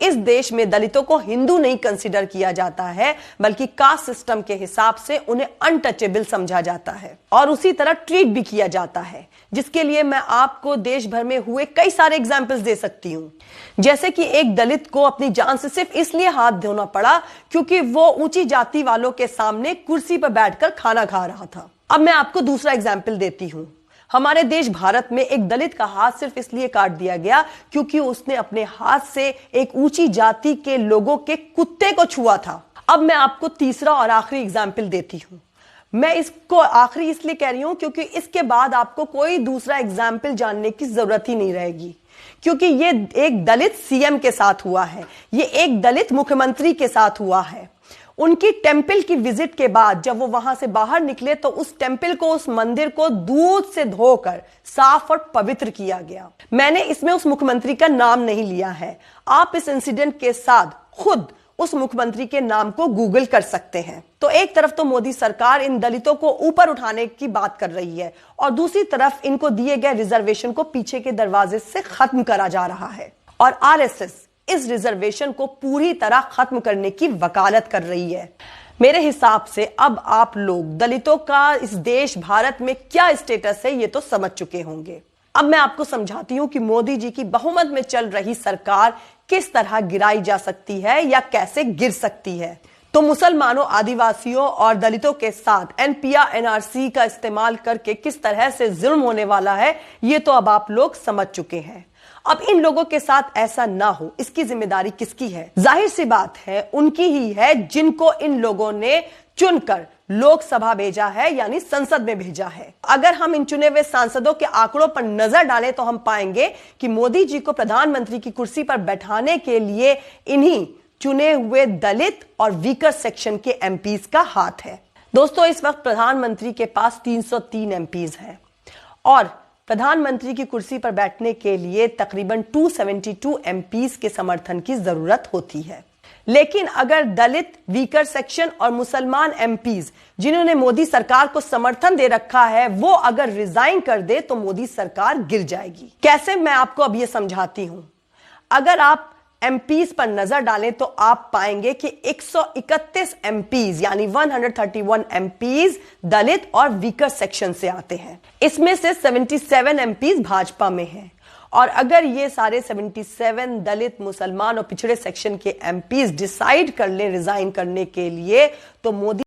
इस देश में दलितों को हिंदू नहीं कंसीडर किया जाता है, बल्कि कास्ट सिस्टम के हिसाब से उन्हें अनटचेबल समझा जाता है और उसी तरह ट्रीट भी किया जाता है, जिसके लिए मैं आपको देश भर में हुए कई सारे एग्जाम्पल्स दे सकती हूं। जैसे कि एक दलित को अपनी जान से सिर्फ इसलिए हाथ धोना पड़ा क्योंकि वो ऊंची जाति वालों के सामने कुर्सी पर बैठकर खाना खा रहा था। अब मैं आपको दूसरा एग्जाम्पल देती हूं। हमारे देश भारत में एक दलित का हाथ सिर्फ इसलिए काट दिया गया क्योंकि उसने अपने हाथ से एक ऊंची जाति के लोगों के कुत्ते को छुआ था। अब मैं आपको तीसरा और आखिरी एग्जाम्पल देती हूं। मैं इसको आखिरी इसलिए कह रही हूं क्योंकि इसके बाद आपको कोई दूसरा एग्जाम्पल जानने की जरूरत ही नहीं रहेगी, क्योंकि ये एक दलित सीएम के साथ हुआ है, ये एक दलित मुख्यमंत्री के साथ हुआ है। उनकी टेंपल की विजिट के बाद जब वो वहां से बाहर निकले तो उस टेंपल को, उस मंदिर को दूध से धोकर साफ और पवित्र किया गया। मैंने इसमें उस मुख्यमंत्री का नाम नहीं लिया है। आप इस इंसिडेंट के साथ खुद उस मुख्यमंत्री के नाम को गूगल कर सकते हैं। तो एक तरफ तो मोदी सरकार इन दलितों को ऊपर उठाने की बात कर रही है और दूसरी तरफ इनको दिए गए रिजर्वेशन को पीछे के दरवाजे से खत्म करा जा रहा है और आरएसएस इस रिजर्वेशन को पूरी तरह खत्म करने की वकालत कर रही है। मेरे हिसाब से अब आप लोग दलितों का इस देश भारत में क्या स्टेटस है ये तो समझ चुके होंगे। अब मैं आपको समझाती हूं कि मोदी जी की बहुमत में चल रही सरकार किस तरह गिराई जा सकती है या कैसे गिर सकती है। तो मुसलमानों, आदिवासियों और दलितों के साथ एनपीआर एनआरसी का इस्तेमाल करके किस तरह से जुल्म होने वाला है ये तो अब आप लोग समझ चुके हैं। अब इन लोगों के साथ ऐसा ना हो, इसकी जिम्मेदारी किसकी है? जाहिर सी बात है उनकी ही है, जिनको इन लोगों ने चुनकर लोकसभा भेजा है, यानी संसद में भेजा है। अगर हम इन चुने हुए सांसदों के आंकड़ों पर नजर डालें तो हम पाएंगे कि मोदी जी को प्रधानमंत्री की कुर्सी पर बैठाने के लिए इन्हीं चुने हुए दलित और वीकर सेक्शन के एमपीज का हाथ है। दोस्तों, इस वक्त प्रधानमंत्री के पास 303 एमपीज हैं और प्रधानमंत्री की कुर्सी पर बैठने के लिए तकरीबन 272 एमपीज के समर्थन की जरूरत होती है। लेकिन अगर दलित, वीकर सेक्शन और मुसलमान एमपीज जिन्होंने मोदी सरकार को समर्थन दे रखा है वो अगर रिजाइन कर दे तो मोदी सरकार गिर जाएगी। कैसे, मैं आपको अब ये समझाती हूं। अगर आप एमपीज पर नजर डालें तो आप पाएंगे कि 131 एमपीज यानी 131 एमपीज दलित और वीकर सेक्शन से आते हैं। इसमें से 77 एमपीज भाजपा में हैं और अगर ये सारे 77 दलित, मुसलमान और पिछड़े सेक्शन के एमपीज डिसाइड कर ले रिजाइन करने के लिए तो मोदी